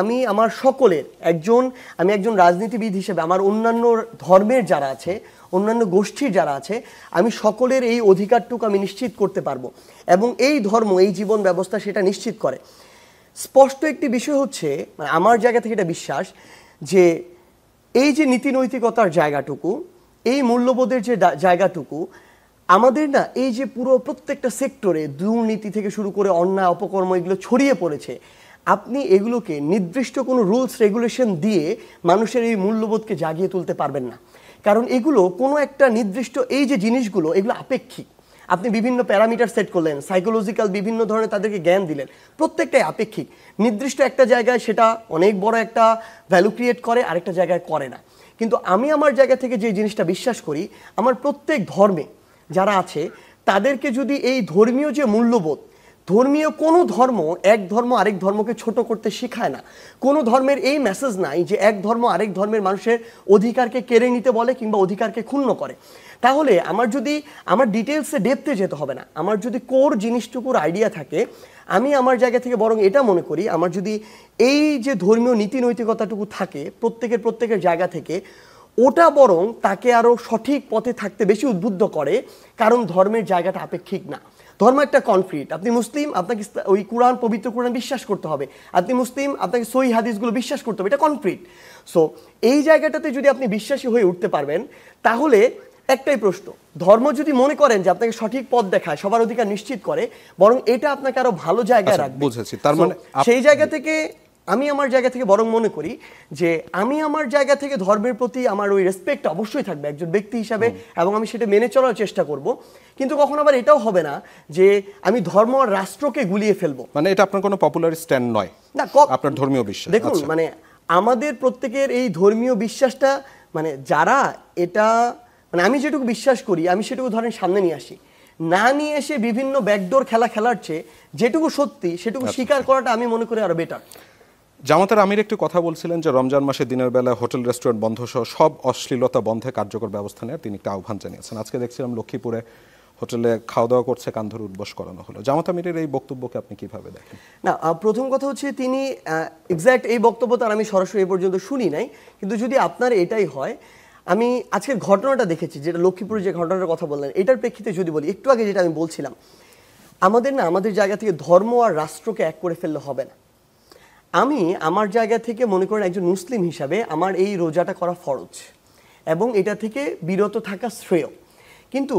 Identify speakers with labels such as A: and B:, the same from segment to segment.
A: আমি আমার সকলের আমি একজন রাজনীতিবিদ হিসেবে আমার অন্যান্য ধর্মের যারা আছে, অন্যান্য গোষ্ঠীর যারা আছে, আমি সকলের এই অধিকারটুকু আমি নিশ্চিত করতে পারবো এবং এই ধর্ম, এই জীবন ব্যবস্থা সেটা নিশ্চিত করে। স্পষ্ট একটি বিষয় হচ্ছে, মানে আমার জায়গা থেকে এটা বিশ্বাস যে এই যে নীতি নৈতিকতার জায়গাটুকু, এই মূল্যবোধের যে জায়গাটুকু, আমাদের না এই যে পুরো প্রত্যেকটা সেক্টরে দুর্নীতি থেকে শুরু করে অন্যায় অপকর্ম এগুলো ছড়িয়ে পড়েছে, আপনি এগুলোকে নির্দিষ্ট কোনো রুলস রেগুলেশন দিয়ে মানুষের এই মূল্যবোধকে জাগিয়ে তুলতে পারবেন না। কারণ এগুলো কোনো একটা নির্দিষ্ট এই যে জিনিসগুলো এগুলো আপেক্ষিক। আপনি বিভিন্ন প্যারামিটার সেট করলেন, সাইকোলজিক্যাল বিভিন্ন ধরনের তাদেরকে জ্ঞান দিলেন, প্রত্যেকটাই আপেক্ষিক। নির্দিষ্ট একটা জায়গায় সেটা অনেক বড় একটা ভ্যালু ক্রিয়েট করে, আরেকটা জায়গায় করে না। কিন্তু আমি আমার জায়গা থেকে যে জিনিসটা বিশ্বাস করি, আমার প্রত্যেক ধর্মে যারা আছে তাদেরকে যদি এই ধর্মীয় যে মূল্যবোধ, ধর্মীয় কোনো ধর্ম এক ধর্ম আরেক ধর্মকে ছোট করতে শেখায় না। কোনো ধর্মের এই মেসেজ নাই যে এক ধর্ম আরেক ধর্মের মানুষের অধিকারকে কেড়ে নিতে বলে কিংবা অধিকারকে ক্ষুণ্ণ করে। তাহলে আমার ডিটেলসে ডেপথে যেতে হবে না। আমার যদি কোর জিনিসটুকুর আইডিয়া থাকে, আমি আমার জায়গা থেকে বরং এটা মনে করি, আমার যদি এই যে ধর্মীয় নীতি নৈতিকতাটুকু থাকে প্রত্যেকের জায়গা থেকে, ওটা বরং তাকে আরও সঠিক পথে থাকতে বেশি উদ্বুদ্ধ করে। কারণ ধর্মের জায়গাটা আপেক্ষিক না, ধর্ম একটা কনক্রিট। আপনি মুসলিম, আপনাকে ওই কোরআন, পবিত্র কোরআন বিশ্বাস করতে হবে। আপনি মুসলিম, আপনাকে সহিহ হাদিসগুলো বিশ্বাস করতে হবে, এটা কনক্রিট। সো এই জায়গাটাতে যদি আপনি বিশ্বাসী হয়ে উঠতে পারবেন, তাহলে একটাই প্রশ্ন, ধর্ম যদি মনে করেন যে আপনাকে সঠিক পথ দেখায়, সবার অধিকার নিশ্চিত করে, বরং এটা আপনাকে আরো ভালো জায়গায় রাখবে।
B: বুঝেছি। তার মানে
A: সেই জায়গা থেকে আমি আমার জায়গা থেকে বরং মনে করি যে আমি আমার জায়গা থেকে ধর্মের প্রতি আমার ওই রেসপেক্ট অবশ্যই থাকবে একজন ব্যক্তি হিসাবে, এবং আমি সেটা মেনে চলার চেষ্টা করব। কিন্তু কখনো আবার এটাও হবে না যে আমি ধর্ম আর রাষ্ট্রকে গুলিয়ে ফেলবো।
B: মানে এটা আপনার কোনো পপুলার স্ট্যান্ড নয় না, আপনার ধর্মীয় বিশ্বাস।
A: দেখুন, মানে আমাদের প্রত্যেকের এই ধর্মীয় বিশ্বাসটা, মানে যারা এটা, মানে আমি যেটুকু বিশ্বাস করি আমি সেটুকু ধরেন সামনে নিয়ে আসি, না নিয়ে এসে বিভিন্ন ব্যাকডোর খেলার চেয়ে যেটুকু সত্যি সেটুকু স্বীকার করাটা আমি মনে করি আরো বেটার।
B: জামাতের আমির একটি কথা বলছিলেন যে রমজান মাসে দিনের বেলা হোটেল রেস্টুরেন্ট বন্ধ সহ সব অশ্লীলতা বন্ধে কার্যকর ব্যবস্থা নেওয়ার তিনি একটা আহ্বান জানিয়েছেন। আজকে দেখছিলাম লক্ষ্মীপুরে হোটেলে খাওয়া দাওয়া করছে, কান ধরে উঠবস করানো হলো। জামাত আমিরের এই বক্তব্যকে আপনি কিভাবে দেখেন?
A: না, প্রথম কথা হচ্ছে তিনি এক্স্যাক্ট এই বক্তব্য তার আমি সরাসরি এ পর্যন্ত শুনি নাই। কিন্তু যদি আপনার এটাই হয়, আমি আজকের ঘটনাটা দেখেছি, যেটা লক্ষ্মীপুরে যে ঘটনাটার কথা বললেন, এটার প্রেক্ষিতে যদি বলি, একটু আগে যেটা আমি বলছিলাম, আমাদের জায়গা থেকে ধর্ম আর রাষ্ট্রকে এক করে ফেললে হবে না। আমি আমার জায়গা থেকে মনে করেন একজন মুসলিম হিসাবে আমার এই রোজাটা করা ফরজ এবং এটা থেকে বিরত থাকা শ্রেয়। কিন্তু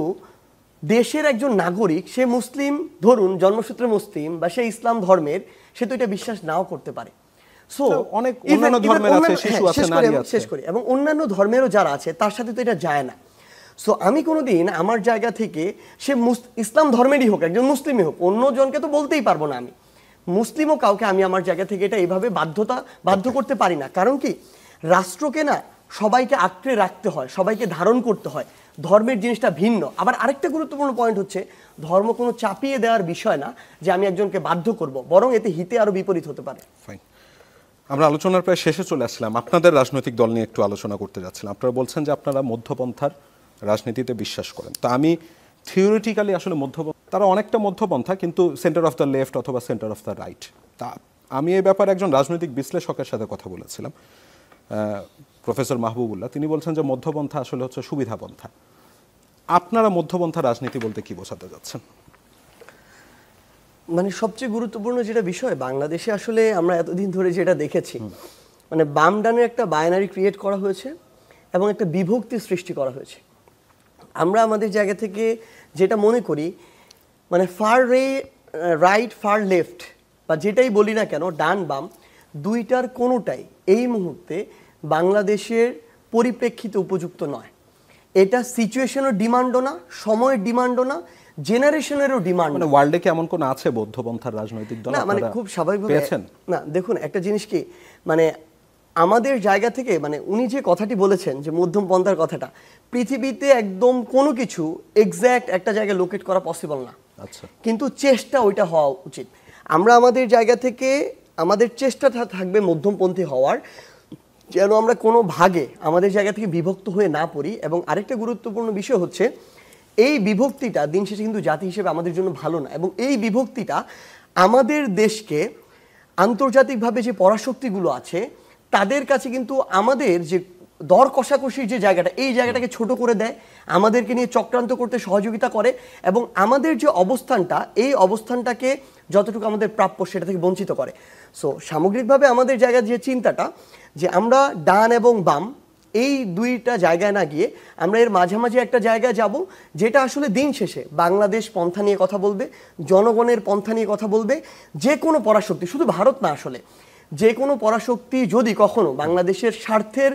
A: দেশের একজন নাগরিক, সে মুসলিম, ধরুন জন্মসূত্রে মুসলিম, বা সে ইসলাম ধর্মের, সে তো এটা বিশ্বাস নাও করতে পারে। সো অনেক অন্যান্য ধর্মের আছে, শিশু আছে, নারী আছে, শেষ করি, এবং অন্যান্য ধর্মেরও যারা আছে তার সাথে তো এটা যায় না। সো আমি কোনোদিন আমার জায়গা থেকে, সে ইসলাম ধর্মেরই হোক, একজন মুসলিমই হোক, অন্য জনকে তো বলতেই পারবো না, আমি মুসলিমও কাউকে আমি আমার জায়গা থেকে এটা এইভাবে বাধ্য করতে পারি না। কারণ কি, রাষ্ট্রকে না সবাইকে আঁকড়ে রাখতে হয়, সবাইকে ধারণ করতে হয়। ধর্মের জিনিসটা ভিন্ন। আবার আরেকটা গুরুত্বপূর্ণ পয়েন্ট হচ্ছে, ধর্ম কোনো চাপিয়ে দেওয়ার বিষয় না যে আমি একজনকে বাধ্য করব, বরং এতে হিতে আরো বিপরীত হতে পারে।
B: ফাইন, আমরা আলোচনার প্রায় শেষে চলে আসলাম। আপনাদের রাজনৈতিক দল নিয়ে একটু আলোচনা করতে যাচ্ছিলাম। আপনারা বলছেন যে আপনারা মধ্যপন্থার রাজনীতিতে বিশ্বাস করেন। তো আমি থিওরিটিক্যালি আসলে তারা অনেকটা মধ্যপন্থা, কিন্তু সেন্টার অফ দ্য লেফট অথবা সেন্টার অফ দ্য রাইট। তা আমি এই ব্যাপারে একজন রাজনৈতিক বিশ্লেষকের সাথে কথা বলেছিলাম, প্রফেসর মাহবুবুল্লাহ। তিনি বলছেন যে মধ্যপন্থা আসলে হচ্ছে সুবিধাপন্থা। আপনারা মধ্যপন্থা রাজনীতি বলতে কি বোঝাতে যাচ্ছেন?
A: মানে সবচেয়ে গুরুত্বপূর্ণ যেটা বিষয়, বাংলাদেশে আসলে আমরা এতদিন ধরে যেটা দেখেছি, মানে বাম ডানের একটা বায়নারি ক্রিয়েট করা হয়েছে এবং একটা বিভক্তি সৃষ্টি করা হয়েছে। আমরা আমাদের জায়গা থেকে যেটা মনে করি, মানে ফার রাইট ফার লেফট বা যেটাই বলি না কেন, ডান বাম, দুইটার কোনোটাই এই মুহূর্তে বাংলাদেশের পরিপ্রেক্ষিতে উপযুক্ত নয়। এটা সিচুয়েশনের ডিমান্ডও না, সময়ের ডিমান্ডও না, জেনারেশনেরও ডিমান্ড।
B: মানে ওয়ার্ল্ডে কি এমন কোন আছে বৌদ্ধপন্থার রাজনৈতিক দল?
A: না, মানে খুব স্বাভাবিকভাবে না। দেখুন, একটা জিনিস কি, মানে আমাদের জায়গা থেকে, মানে উনি যে কথাটি বলেছেন যে মধ্যম পন্থার কথাটা, পৃথিবীতে একদম কোনো কিছু এক্স্যাক্ট একটা জায়গায় লোকেট করা পসিবল না।
B: আচ্ছা,
A: কিন্তু চেষ্টা ওইটা হওয়া উচিত। আমরা আমাদের জায়গা থেকে আমাদের চেষ্টা থাকবে মধ্যমপন্থী হওয়ার, যেন আমরা কোনো ভাগে আমাদের জায়গা থেকে বিভক্ত হয়ে না পড়ি। এবং আরেকটা গুরুত্বপূর্ণ বিষয় হচ্ছে, এই বিভক্তিটা দিন শেষে কিন্তু জাতি হিসেবে আমাদের জন্য ভালো না, এবং এই বিভক্তিটা আমাদের দেশকে আন্তর্জাতিকভাবে যে পরাশক্তিগুলো আছে তাদের কাছে কিন্তু আমাদের যে দর কষাকষির যে জায়গাটা, এই জায়গাটাকে ছোট করে দেয়, আমাদেরকে নিয়ে চক্রান্ত করতে সহযোগিতা করে এবং আমাদের যে অবস্থানটা, এই অবস্থানটাকে যতটুকু আমাদের প্রাপ্য সেটা থেকে বঞ্চিত করে। সো সামগ্রিকভাবে আমাদের জায়গার যে চিন্তাটা, যে আমরা ডান এবং বাম এই দুইটা জায়গায় না গিয়ে আমরা এর মাঝামাঝি একটা জায়গায় যাব, যেটা আসলে দিন শেষে বাংলাদেশ পন্থা নিয়ে কথা বলবে, জনগণের পন্থা নিয়ে কথা বলবে। যে কোনো পরাশক্তি, শুধু ভারত না, আসলে যে কোনো পরাশক্তি যদি কখনো বাংলাদেশের স্বার্থের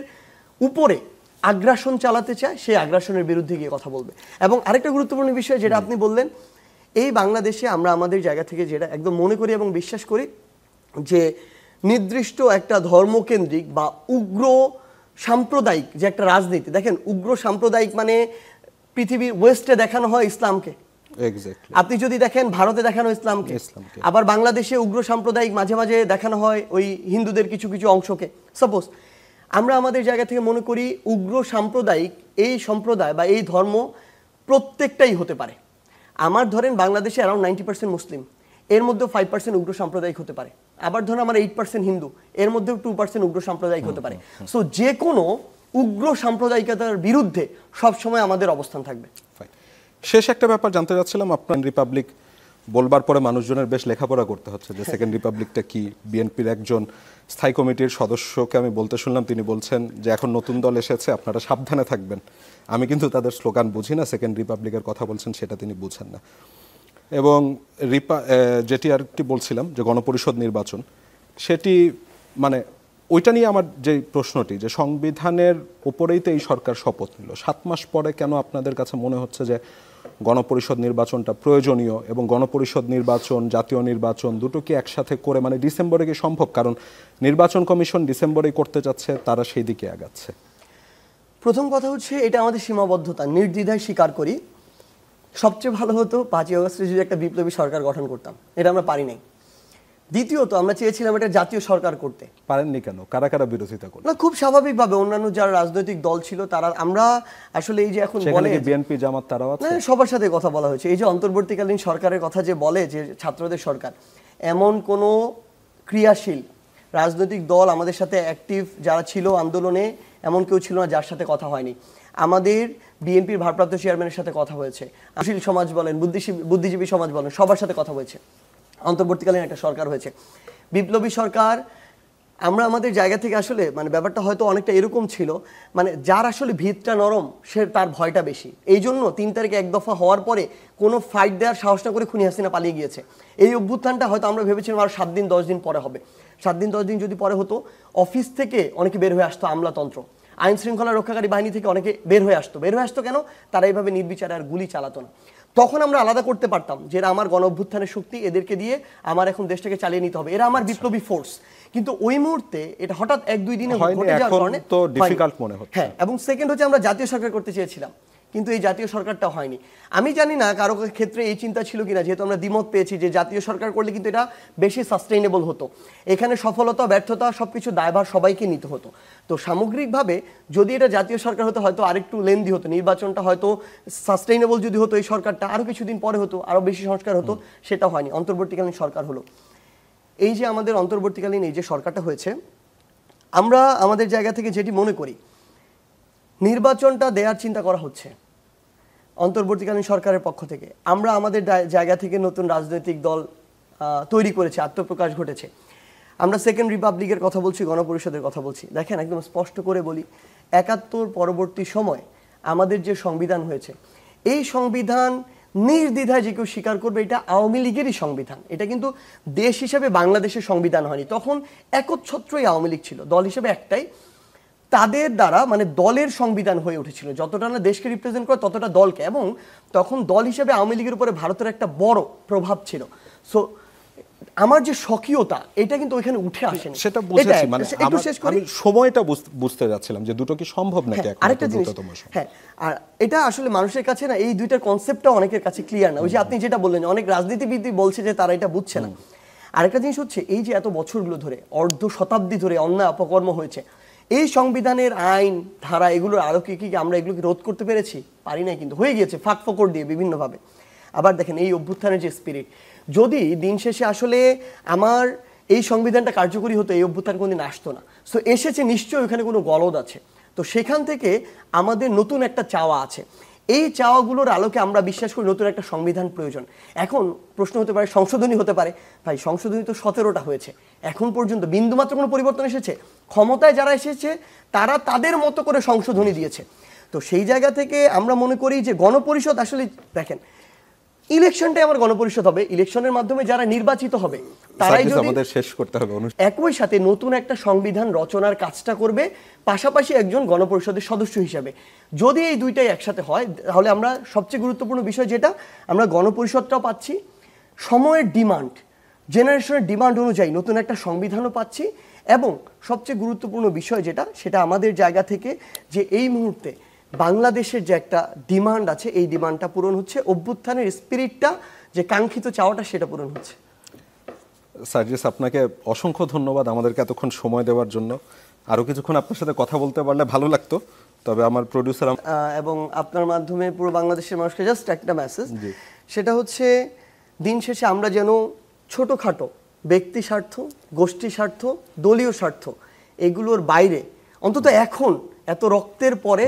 A: উপরে আগ্রাসন চালাতে চায়, সেই আগ্রাসনের বিরুদ্ধে গিয়ে কথা বলবে। এবং আরেকটা গুরুত্বপূর্ণ বিষয় যেটা আপনি বললেন, এই বাংলাদেশে আমরা আমাদের জায়গা থেকে যেটা একদম মনে করি এবং বিশ্বাস করি, যে নির্দিষ্ট একটা ধর্মকেন্দ্রিক বা উগ্র সাম্প্রদায়িক যে একটা রাজনীতি, দেখেন উগ্র সাম্প্রদায়িক মানে পৃথিবীর ওয়েস্টে দেখানো হয় ইসলামকে, আপনি যদি দেখেন ভারতে দেখানো ইসলামকে, আবার বাংলাদেশে উগ্র সাম্প্রদায়িক মাঝে মাঝে দেখানো হয় ওই হিন্দুদের কিছু কিছু অংশকে। সাপোজ আমরা আমাদের জায়গা থেকে মনে করি উগ্র সাম্প্রদায়িক এই সম্প্রদায় বা এই ধর্ম প্রত্যেকটাই হতে পারে। আমার ধরেন বাংলাদেশে অ্যারাউন্ড 90% মুসলিম, এর মধ্যেও 5% উগ্র সাম্প্রদায়িক হতে পারে। আবার ধরুন আমার 8% হিন্দু, এর মধ্যেও 2% উগ্র সাম্প্রদায়িক হতে পারে। সো যে কোনো উগ্র সাম্প্রদায়িকতার বিরুদ্ধে সবসময় আমাদের অবস্থান থাকবে।
B: শেষ একটা ব্যাপার জানতে চাচ্ছিলাম, আপনার রিপাবলিক বলবার পরে মানুষজনের বেশ লেখাপড়া করতে হচ্ছে যে সেকেন্ড রিপাবলিকটা কি। বিএনপির একজন স্থায়ী কমিটির সদস্যকে আমি বলতে শুনলাম, তিনি বলছেন যে এখন নতুন দল এসেছে, আপনারা সাবধানে থাকবেন। আমি কিন্তু তাদের স্লোগান বুঝি না, সেকেন্ড রিপাবলিকের কথা বলছেন সেটা তিনি বুঝেন না। এবং যেটি আরেকটি বলছিলাম যে গণপরিষদ নির্বাচন, সেটি মানে ওইটা নিয়ে আমার যে প্রশ্নটি, যে সংবিধানের উপরেই তো এই সরকার শপথ নিল, 7 মাস পরে কেন আপনাদের কাছে মনে হচ্ছে যে গণপরিষদ নির্বাচনটা প্রয়োজনীয়, এবং গণপরিষদ নির্বাচন জাতীয় নির্বাচন দুটো কি একসাথে করে মানে ডিসেম্বরে কি সম্ভব? কারণ নির্বাচন কমিশন ডিসেম্বরেই করতে যাচ্ছে, তারা সেই দিকে আগাচ্ছে।
A: প্রথম কথা হচ্ছে এটা আমাদের সীমাবদ্ধতা, নির্দ্বিধায় স্বীকার করি। সবচেয়ে ভালো হতো 5ই আগস্টে যদি একটা বিপ্লবী সরকার গঠন করতাম, এটা আমরা পারি নাই। দ্বিতীয়ত আমরা চেয়েছিলাম একটা জাতীয় সরকার করতে,
B: পারেননি কেন? কারা কারা বিরোধিতা করলো?
A: না, খুব স্বাভাবিকভাবে অন্যান্য যারা রাজনৈতিক দল ছিল তারা, আমরা আসলে এই যে এখন বলে
B: বিএনপি জামাত তারাও আছে,
A: সবার সাথে কথা বলা হয়েছে। এই যে অন্তর্বর্তীকালীন সরকারের কথা যে বলে যে ছাত্রদের সরকার, এমন কোনো ক্রিয়াশীল রাজনৈতিক দল আমাদের সাথে অ্যাক্টিভ যারা ছিল আন্দোলনে, এমন কেউ ছিল না যার সাথে কথা হয়নি। আমাদের বিএনপির ভারপ্রাপ্ত চেয়ারম্যানের সাথে কথা হয়েছে, সুশীল সমাজ বলেন, বুদ্ধিজীবী সমাজ বলেন, সবার সাথে কথা হয়েছে। অন্তর্বর্তীকালীন একটা সরকার হয়েছে, বিপ্লবী সরকার। আমরা আমাদের জায়গা থেকে আসলে মানে ব্যাপারটা হয়তো অনেকটা এরকম ছিল, মানে যার আসলে ভিতটা নরম সে তার ভয়টা বেশি। এই জন্য 3 তারিখে এক দফা হওয়ার পরে কোনো ফাইট দেওয়ার সাহস না করে খুনি হাসিনা পালিয়ে গিয়েছে। এই অভ্যুত্থানটা হয়তো আমরা ভেবেছিলাম আর 7 দিন 10 দিন পরে হবে। 7 দিন 10 দিন যদি পরে হতো, অফিস থেকে অনেকে বের হয়ে আসতো, আমলাতন্ত্র আইন শৃঙ্খলা রক্ষাকারী বাহিনী থেকে অনেকে বের হয়ে আসতো কেন? তারা এইভাবে নির্বিচারে আর গুলি চালাতো না। তখন আমরা আলাদা করতে পারতাম যে এরা আমার গণ অভ্যুত্থানের শক্তি, এদেরকে দিয়ে আমার এখন দেশটাকে চালিয়ে নিতে হবে, এরা আমার বিপ্লবী ফোর্স। কিন্তু ওই মুহূর্তে এটা হঠাৎ 1-2 দিনে ঘটে যাওয়ার কারণে
B: তো ডিফিকাল্ট মনে হচ্ছে।
A: হ্যাঁ, এবং সেকেন্ড হচ্ছে আমরা জাতীয় সরকার করতে চেয়েছিলাম, কিন্তু এই জাতীয় সরকারটা হয়নি। আমি জানি না কারো ক্ষেত্রে এই চিন্তা ছিল কিনা, যেহেতু আমরা দ্বিমত পেয়েছি যে জাতীয় সরকার করলে কিন্তু এটা বেশি সাস্টেইনেবল হতো, এখানে সফলতা ব্যর্থতা সবকিছু দায়ভার সবাইকে নিতে হতো। তো সামগ্রিকভাবে যদি এটা জাতীয় সরকার হতো হয়তো আরেকটু লেন্দি হতো, নির্বাচনটা হয়তো সাস্টেইনেবল যদি হতো, এই সরকারটা আরো কিছুদিন পরে হতো, আরো বেশি সংস্কার হতো, সেটা হয়নি। অন্তর্বর্তীকালীন সরকার হলো। এই যে আমাদের অন্তর্বর্তীকালীন এই যে সরকারটা হয়েছে, আমরা আমাদের জায়গা থেকে যেটি মনে করি, নির্বাচনটা দেওয়ার চিন্তা করা হচ্ছে অন্তর্বর্তীকালীন সরকারের পক্ষ থেকে। আমরা আমাদের জায়গা থেকে নতুন রাজনৈতিক দল তৈরি করেছে, আত্মপ্রকাশ ঘটেছে। আমরা সেকেন্ড রিপাবলিকের কথা বলছি, গণপরিষদের কথা বলছি। দেখেন একদম স্পষ্ট করে বলি, 71 পরবর্তী সময় আমাদের যে সংবিধান হয়েছে, এই সংবিধান নির্দ্বিধায় যে কেউ স্বীকার করবে এটা আওয়ামী লীগেরই সংবিধান। এটা কিন্তু দেশ হিসেবে বাংলাদেশের সংবিধান হয়নি, তখন একচ্ছত্রই আওয়ামী লীগ ছিল, দল হিসেবে একটাই। তাদের দ্বারা মানে দলের সংবিধান হয়ে উঠেছিল, যতটা না দেশকে রিপ্রেজেন্ট করে ততটা দলকে, এবং তখন দল হিসেবে আওয়ামী লীগের উপরে ভারতের একটা বড় প্রভাব ছিল। সো আমার যে স্বকীয়তা এটা কিন্তু ওইখানে উঠে আসেনি,
B: সেটা বুঝেছি। মানে আমি সময়টা বুঝতে যাচ্ছিলাম যে দুটো কি সম্ভব নাকি।
A: আরেকটা জিনিস, হ্যাঁ, আর এটা আসলে মানুষের কাছে না এই দুইটার কনসেপ্টটা অনেকের কাছে ক্লিয়ার না। ওই যে আপনি যেটা বললেন, অনেক রাজনীতিবিদ বলছে যে তারা এটা বুঝছে না। আরেকটা জিনিস হচ্ছে, এই যে এত বছরগুলো ধরে, অর্ধ শতাব্দী ধরে অন্যায় অপকর্ম হয়েছে, এই সংবিধানের আইন ধারা এগুলোর আরো কি আমরা এগুলোকে রোধ করতে পেরেছি? পারি নাই, কিন্তু হয়ে গিয়েছে ফাঁক ফোকর দিয়ে বিভিন্নভাবে। আবার দেখেন এই অভ্যুত্থানের যে স্পিরিট, যদি দিন শেষে আসলে আমার এই সংবিধানটা কার্যকরী হতো, এই অভ্যুত্থান কোনদিন আসতো না। সো এসেছে, নিশ্চয়ই ওখানে কোনো গলদ আছে। তো সেখান থেকে আমাদের নতুন একটা চাওয়া আছে। এই চাওয়াগুলোর আলোকে আমরা বিশ্বাস করি নতুন একটা সংবিধান প্রয়োজন। এখন প্রশ্ন হতে পারে সংশোধনী হতে পারে, ভাই সংশোধনী তো 17টা হয়েছে, এখন পর্যন্ত বিন্দুমাত্র কোনো পরিবর্তন এসেছে? ক্ষমতায় যারা এসেছে তারা তাদের মতো করে সংশোধনী দিয়েছে। তো সেই জায়গা থেকে আমরা মনে করি যে গণপরিষদ আসলে দেখেন, ইলেকশনটাই আমার গণপরিষদ হবে, ইলেকশনের মাধ্যমে যারা নির্বাচিত হবে তারাই যদি
B: আমাদের শেষ করতে হবে
A: একই সাথে নতুন একটা সংবিধান রচনার কাজটা করবে, পাশাপাশি একজন গণপরিষদের সদস্য হিসাবে। যদি এই দুইটাই একসাথে হয় তাহলে আমরা সবচেয়ে গুরুত্বপূর্ণ বিষয় যেটা, আমরা গণপরিষদটাও পাচ্ছি, সময়ের ডিমান্ড, জেনারেশনের ডিমান্ড অনুযায়ী নতুন একটা সংবিধানও পাচ্ছি, এবং সবচেয়ে গুরুত্বপূর্ণ বিষয় যেটা, সেটা আমাদের জায়গা থেকে যে এই মুহূর্তে বাংলাদেশের যে একটা ডিমান্ড আছে, এই ডিমান্ডটা পূরণ হচ্ছে, অভ্যুত্থানের স্পিরিটটা, যে কাঙ্ক্ষিত চাওয়াটা, সেটা পূরণ হচ্ছে।
B: সার্জিস, আপনাকে অসংখ্য ধন্যবাদ আমাদেরকে এতক্ষণ সময় দেওয়ার জন্য। আরো কিছুক্ষণ আপনার সাথে কথা বলতে পারলে ভালো লাগতো, তবে আমার প্রোডিউসার
A: এবং আপনার মাধ্যমে পুরো বাংলাদেশের মানুষকে জাস্ট একটা মেসেজ, সেটা হচ্ছে দিন শেষে আমরা যেন ছোটখাটো ব্যক্তি স্বার্থ, গোষ্ঠী স্বার্থ, দলীয় স্বার্থ, এগুলোর বাইরে অন্তত এখন এত রক্তের পরে